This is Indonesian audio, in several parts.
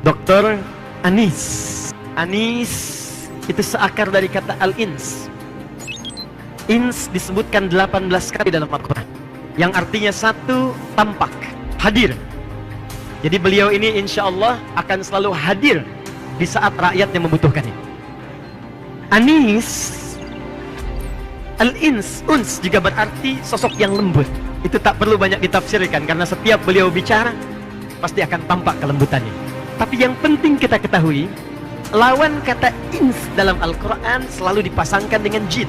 Dr. Anis. Anis itu seakar dari kata al-ins. Ins disebutkan 18 kali dalam Al-Quran, yang artinya satu, tampak, hadir. Jadi beliau ini insya Allah akan selalu hadir di saat rakyat yang membutuhkannya. Anis, al-ins, uns juga berarti sosok yang lembut. Itu tak perlu banyak ditafsirkan, karena setiap beliau bicara pasti akan tampak kelembutannya. Tapi yang penting kita ketahui, lawan kata ins dalam Al-Quran selalu dipasangkan dengan jin.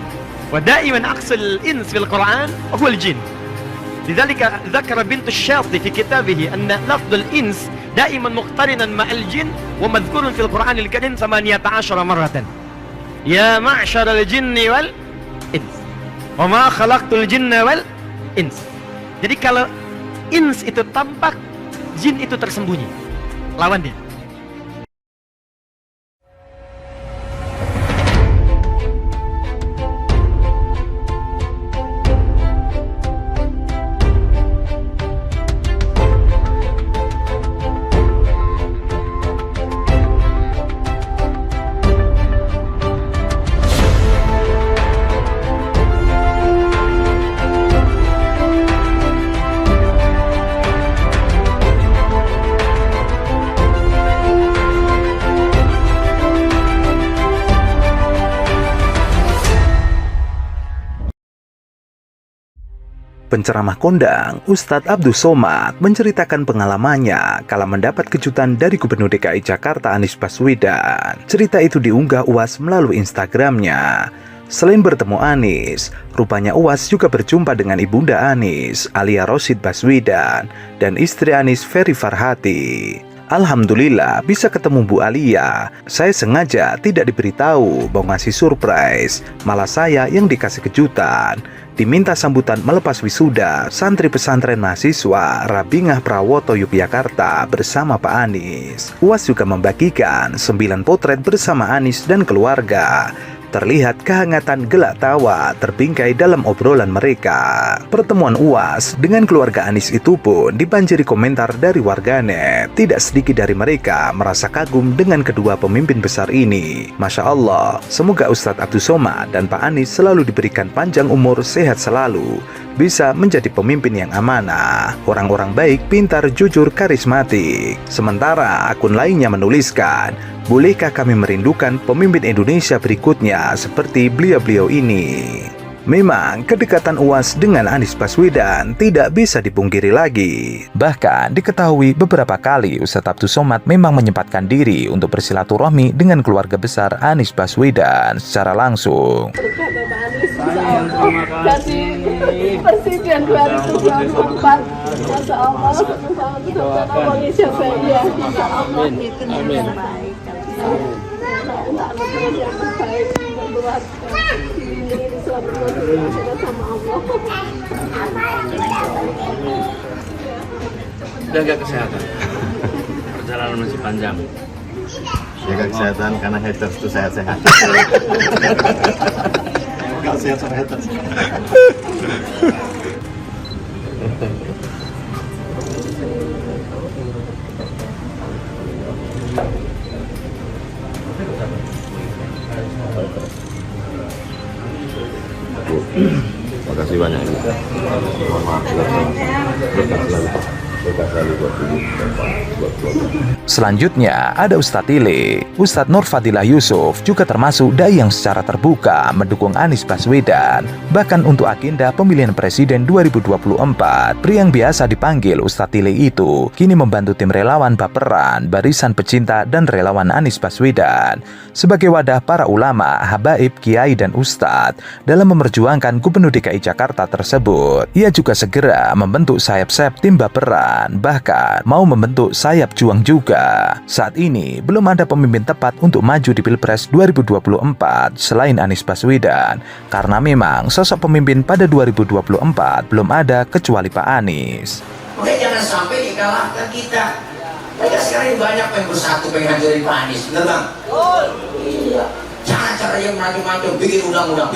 Wa da'iman aqsul ins fil Quran huwal jin. Lidzalika dzakara bintu Syati fi kitabih anna lafdul ins da'iman muqtarinan ma'al jin wa madhkurun fil Qur'anil Karim 18 marratan. Ya ma'syaral jinni wal ins wa ma khalaqtul jinna wal ins. Jadi kalau ins itu tampak, jin itu tersembunyi. Lawan dia. Penceramah kondang Ustadz Abdul Somad menceritakan pengalamannya kala mendapat kejutan dari Gubernur DKI Jakarta Anies Baswedan. Cerita itu diunggah UAS melalui Instagramnya. Selain bertemu Anies, rupanya UAS juga berjumpa dengan Ibunda Anies, Alia Rosyid Baswedan, dan istri Anies, Ferry Farhati. Alhamdulillah bisa ketemu Bu Alia. Saya sengaja tidak diberitahu mau ngasih surprise, malah saya yang dikasih kejutan. Diminta sambutan melepas wisuda santri pesantren mahasiswa Rabingah Prawoto Yogyakarta bersama Pak Anies. UAS juga membagikan 9 potret bersama Anies dan keluarga. Terlihat kehangatan gelak tawa terbingkai dalam obrolan mereka. Pertemuan UAS dengan keluarga Anies itu pun dibanjiri komentar dari warganet. Tidak sedikit dari mereka merasa kagum dengan kedua pemimpin besar ini. Masya Allah, semoga Ustadz Abdul Somad dan Pak Anies selalu diberikan panjang umur, sehat selalu, bisa menjadi pemimpin yang amanah, orang-orang baik, pintar, jujur, karismatik. Sementara akun lainnya menuliskan, bolehkah kami merindukan pemimpin Indonesia berikutnya seperti beliau-beliau ini? Memang kedekatan UAS dengan Anies Baswedan tidak bisa dipungkiri lagi. Bahkan diketahui beberapa kali Ustadz Abdul Somad memang menyempatkan diri untuk bersilaturahmi dengan keluarga besar Anies Baswedan secara langsung. Presiden 2024, Masya Allah, jaga kesehatan, perjalanan masih panjang. Jaga kesehatan karena haters itu sehat-sehat. Kalau sehat sama haters. Makasih banyak. Mohon maaf Selanjutnya ada Ustadz Tile. Ustadz Nur Fadilah Yusuf juga termasuk dai yang secara terbuka mendukung Anies Baswedan, bahkan untuk agenda pemilihan presiden 2024. Pria yang biasa dipanggil Ustadz Tile itu kini membantu tim relawan Baperan, Barisan Pecinta dan Relawan Anies Baswedan sebagai wadah para ulama, habaib, kiai dan ustadz dalam memperjuangkan Gubernur DKI Jakarta tersebut. Ia juga segera membentuk sayap-sayap tim Baperan, bahkan mau membentuk sayap juang juga. Saat ini belum ada pemimpin tepat untuk maju di Pilpres 2024 selain Anies Baswedan, karena memang sosok pemimpin pada 2024 belum ada kecuali Pak Anies. Makanya jangan sampai dikalahkan kita. Mereka sekarang banyak yang bersatu pengen hancurin Pak Anies, bener bang? Oh iya. Jangan caranya macam-macam, bikin undang-undang,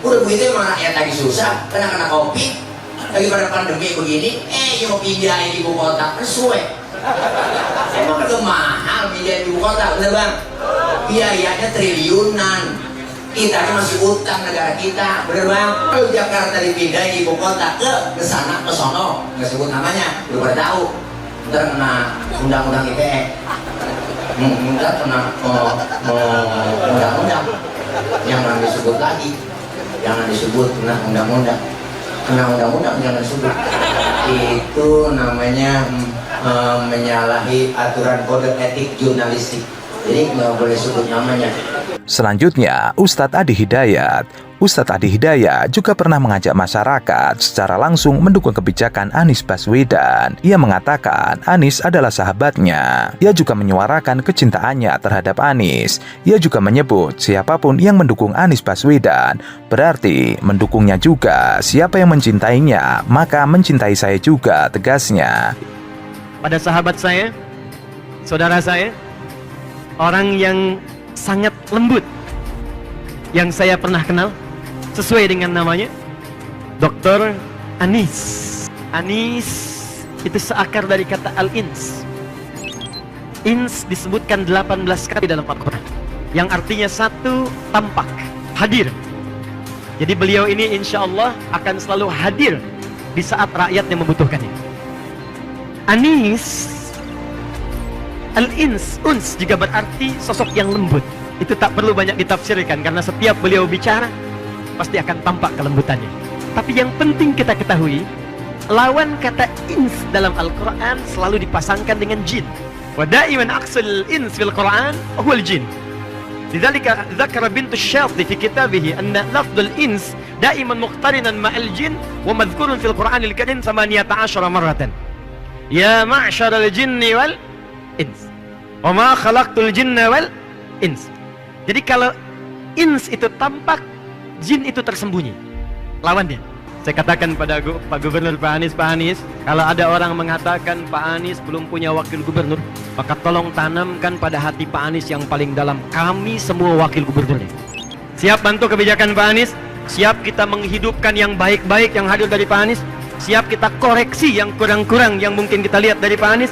Udah begitu emang rakyat lagi susah, kena kopi, lagi pada pandemi begini, mau pindah ibu kota, sesuai. Emang itu mahal pindah ibu kota, bener bang? Biayanya triliunan. Kita ini masih utang negara kita, bener bang? Kalau Jakarta dipindah ibu kota ke sana, ke sono, nggak sebut namanya, udah pada tahu. Ntar kena undang-undang ITE, ntar kena undang-undang. Jangan disebut lagi, jangan disebut kena undang-undang, jangan disebut. Itu namanya menyalahi aturan kode etik jurnalistik. Jadi nggak boleh sebut namanya. Selanjutnya, Ustadz Adi Hidayat. Ustadz Adi Hidayat juga pernah mengajak masyarakat secara langsung mendukung kebijakan Anies Baswedan. Ia mengatakan Anies adalah sahabatnya. Ia juga menyuarakan kecintaannya terhadap Anies. Ia juga menyebut siapapun yang mendukung Anies Baswedan berarti mendukungnya juga. Siapa yang mencintainya, maka mencintai saya juga, tegasnya. Pada sahabat saya, saudara saya, orang yang sangat lembut yang saya pernah kenal, sesuai dengan namanya, Dr. Anies. Anies itu seakar dari kata al-ins. Ins disebutkan 18 kali dalam Al-Quran, yang artinya satu, tampak, hadir. Jadi beliau ini insya Allah akan selalu hadir di saat rakyat yang membutuhkannya. Anies, al-ins, uns juga berarti sosok yang lembut. Itu tak perlu banyak ditafsirkan, karena setiap beliau bicara pasti akan tampak kelembutannya. Tapi yang penting kita ketahui, lawan kata ins dalam Al-Quran selalu dipasangkan dengan jin. Wa da'iman aqsul ins fil Quran huwal jin. Lidzalika dzakara bintu Syadhi fi kitabih anna lafdul ins da'iman muqtarinan ma'al jin wa madhkurun fil Quranil Karim 18 marratan. Ya ma'syaral jinni wal ins wa ma khalaqtul jinna wal ins. Jadi kalau ins itu tampak, jin itu tersembunyi. Lawan dia. Saya katakan pada Pak Gubernur, Pak Anies, kalau ada orang mengatakan Pak Anies belum punya wakil gubernur, maka tolong tanamkan pada hati Pak Anies yang paling dalam, kami semua wakil gubernurnya. Siap bantu kebijakan Pak Anies, siap kita menghidupkan yang baik-baik yang hadir dari Pak Anies, siap kita koreksi yang kurang-kurang yang mungkin kita lihat dari Pak Anies.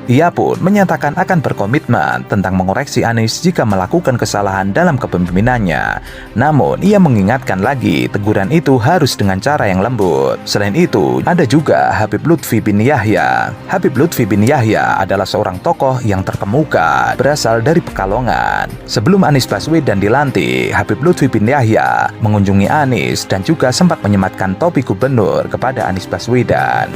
Ia pun menyatakan akan berkomitmen tentang mengoreksi Anies jika melakukan kesalahan dalam kepemimpinannya. Namun, ia mengingatkan lagi teguran itu harus dengan cara yang lembut. Selain itu, ada juga Habib Lutfi bin Yahya. Habib Lutfi bin Yahya adalah seorang tokoh yang terkemuka, berasal dari Pekalongan. Sebelum Anies Baswedan dilantik, Habib Lutfi bin Yahya mengunjungi Anies dan juga sempat menyematkan topi gubernur kepada Anies Baswedan.